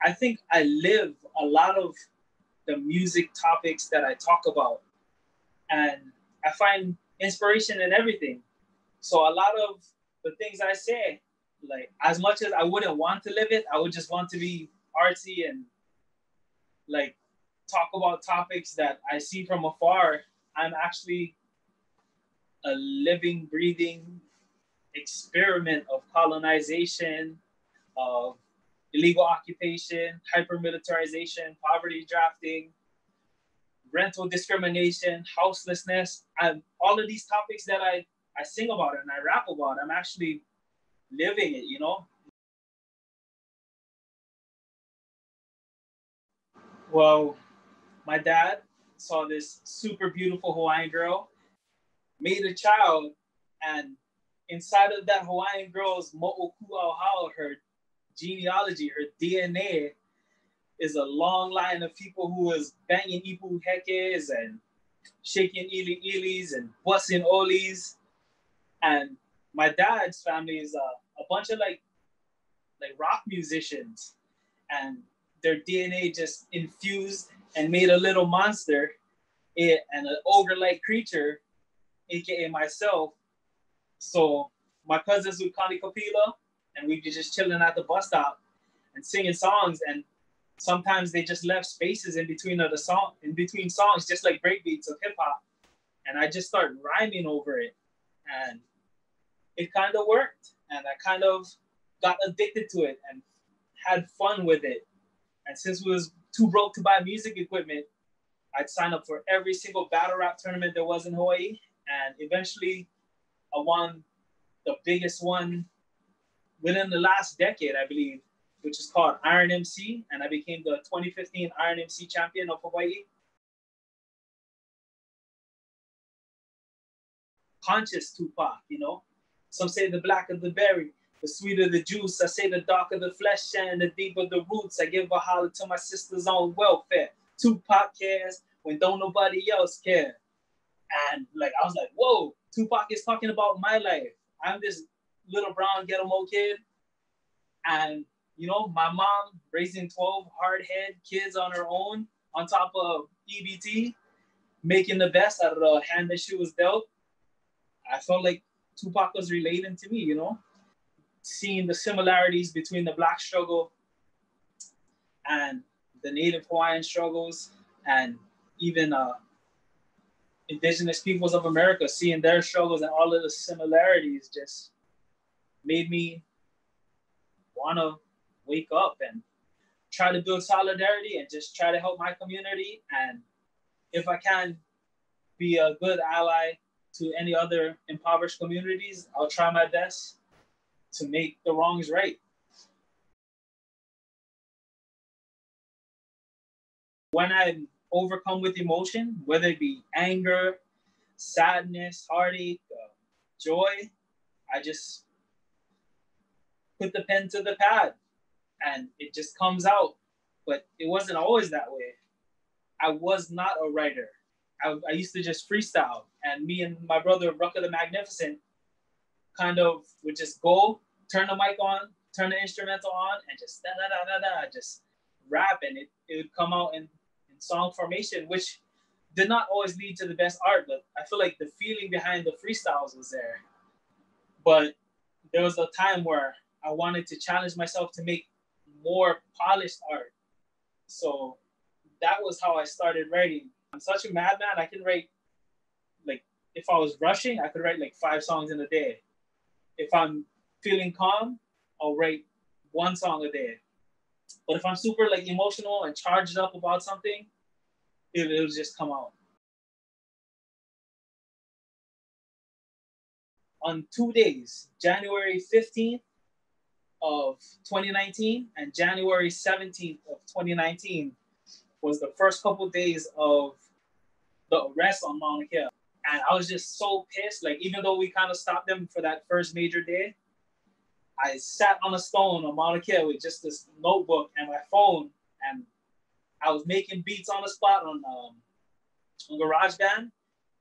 I think I live a lot of the music topics that I talk about, and I find inspiration in everything. So a lot of the things I say, like as much as I wouldn't want to live it, I would just want to be artsy and like talk about topics that I see from afar. I'm actually a living, breathing experiment of colonization, of illegal occupation, hypermilitarization, poverty drafting, rental discrimination, houselessness, and all of these topics that I sing about and I rap about. I'm actually living it, you know? Well, my dad saw this super beautiful Hawaiian girl, made a child, and inside of that Hawaiian girl's mo'okuauhao, her genealogy, her DNA, is a long line of people who was banging ipu hekes and shaking ili ilis and busting olis. And my dad's family is a bunch of like rock musicians, and their DNA just infused and made a little monster, and an ogre-like creature, aka myself. So my cousins would Connie Kapila, and we'd be just chilling at the bus stop and singing songs. And sometimes they just left spaces in between of the song, in between songs, just like breakbeats of hip hop. And I just started rhyming over it, and it kind of worked. And I kind of got addicted to it and had fun with it. And since we was too broke to buy music equipment, I'd sign up for every single battle rap tournament there was in Hawaii. And eventually I won the biggest one within the last decade, I believe, which is called Iron MC. And I became the 2015 Iron MC champion of Hawaii. Conscious Tupac, you know? Some say the blacker the berry, the sweeter the juice. I say the darker the flesh and the deeper the roots. I give a holler to my sister's on welfare. Tupac cares when don't nobody else care. And like I was like, whoa, Tupac is talking about my life. I'm this little brown ghetto mo kid. And you know, my mom raising 12 hard-head kids on her own on top of EBT, making the best out of the hand that she was dealt. I felt like Tupac was relating to me, you know, seeing the similarities between the Black struggle and the Native Hawaiian struggles, and even indigenous peoples of America, seeing their struggles and all of the similarities just made me want to wake up and try to build solidarity and just try to help my community. And if I can be a good ally to any other impoverished communities, I'll try my best to make the wrongs right. When I'm overcome with emotion, whether it be anger, sadness, heartache, joy, I just put the pen to the pad and it just comes out. But it wasn't always that way. I was not a writer. I used to just freestyle, and me and my brother Rucka the Magnificent kind of would just go, turn the mic on, turn the instrumental on, and just da da da da da, just rap, and it would come out in song formation, which did not always lead to the best art, but I feel like the feeling behind the freestyles was there. But there was a time where I wanted to challenge myself to make more polished art. So that was how I started writing. I'm such a madman. I can write, like, if I was rushing, I could write like 5 songs in a day. If I'm feeling calm, I'll write 1 song a day. But if I'm super like emotional and charged up about something, it'll just come out. On 2 days, January 15th of 2019 and January 17th of 2019 was the first couple of days of the arrest on Mauna Kea. And I was just so pissed. Like, even though we kind of stopped them for that first major day, I sat on a stone on Mauna Kea with just this notebook and my phone, and I was making beats on the spot on GarageBand,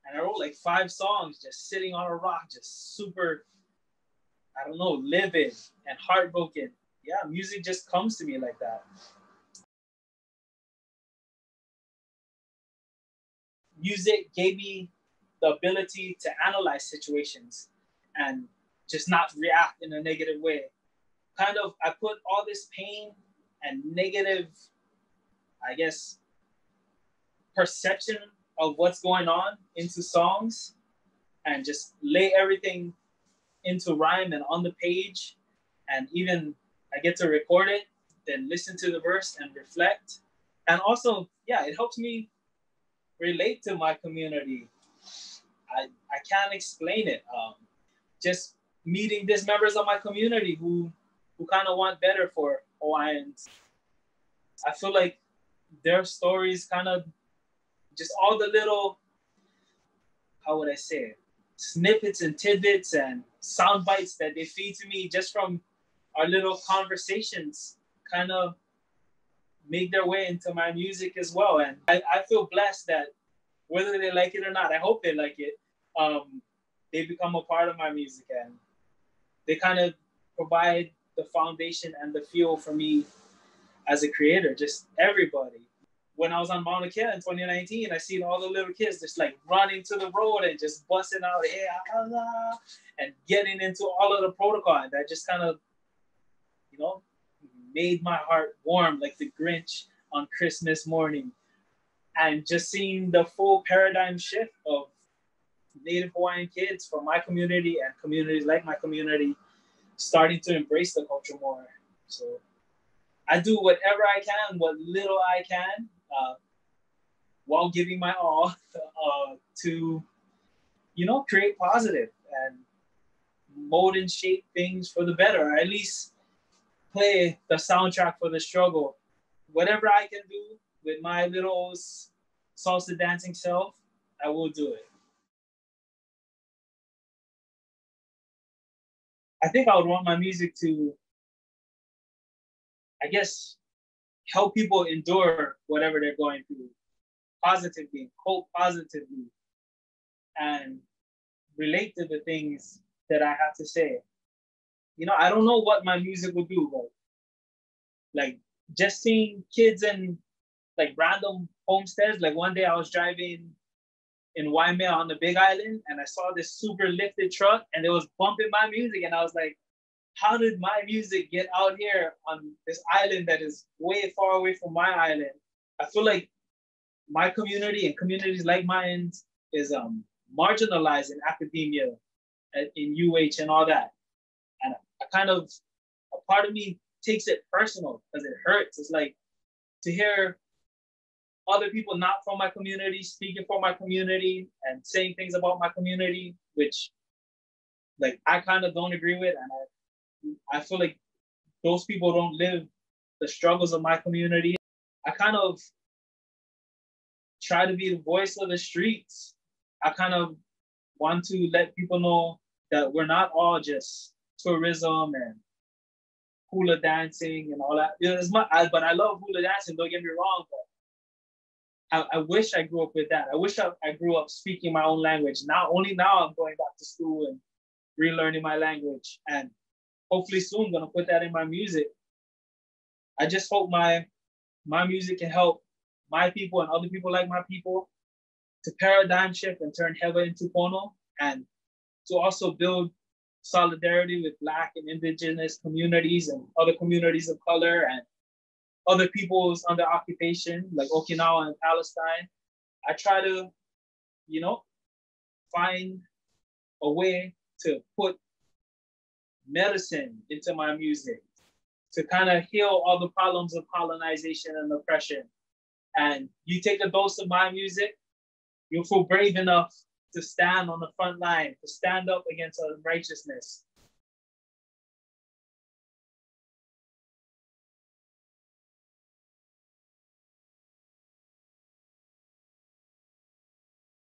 and I wrote like 5 songs just sitting on a rock, just super, I don't know, livid and heartbroken. Yeah, music just comes to me like that. music gave me the ability to analyze situations and just not react in a negative way. Kind of, I put all this pain and negative, I guess, perception of what's going on into songs and just lay everything into rhyme and on the page. And even I get to record it, then listen to the verse and reflect. And also, yeah, it helps me relate to my community. I can't explain it. Just meeting these members of my community who kind of want better for Hawaiians. I feel like their stories kind of just all the little, how would I say it, snippets and tidbits and sound bites that they feed to me just from our little conversations kind of make their way into my music as well. And I feel blessed that whether they like it or not, I hope they like it, they become a part of my music and they kind of provide the foundation and the fuel for me as a creator, just everybody. When I was on Mauna Kea in 2019, I seen all the little kids just like running to the road and just busting out, hey, Allah, and getting into all of the protocol. And that just kind of, you know, made my heart warm like the Grinch on Christmas morning. And just seeing the full paradigm shift of Native Hawaiian kids from my community and communities like my community starting to embrace the culture more. So I do whatever I can, what little I can, while giving my all to, you know, create positive and mold and shape things for the better, or at least play the soundtrack for the struggle. Whatever I can do with my little salsa dancing self, I will do it. I think I would want my music to, I guess, help people endure whatever they're going through positively, cope positively, and relate to the things that I have to say. You know, I don't know what my music will do, but like just seeing kids in like random homesteads. Like one day I was driving in Waimea on the Big Island and I saw this super lifted truck and it was bumping my music and I was like, how did my music get out here on this island that is way far away from my island? I feel like my community and communities like mine is marginalized in academia, in UH and all that. And I kind of, a part of me takes it personal because it hurts. It's like to hear other people not from my community speaking for my community and saying things about my community, which like I kind of don't agree with. And I feel like those people don't live the struggles of my community. I kind of try to be the voice of the streets. I kind of want to let people know that we're not all just tourism and hula dancing and all that. But I love hula dancing, don't get me wrong, but I wish I grew up with that. I wish I grew up speaking my own language. Now I'm going back to school and relearning my language. And hopefully soon I'm gonna put that in my music. I just hope my music can help my people and other people like my people to paradigm shift and turn Hewa into Pono, and to also build solidarity with Black and Indigenous communities and other communities of color and other peoples under occupation, like Okinawa and Palestine. I try to, you know, find a way to put medicine into my music to kind of heal all the problems of colonization and oppression. And you take a dose of my music, you'll feel brave enough to stand on the front line, to stand up against unrighteousness,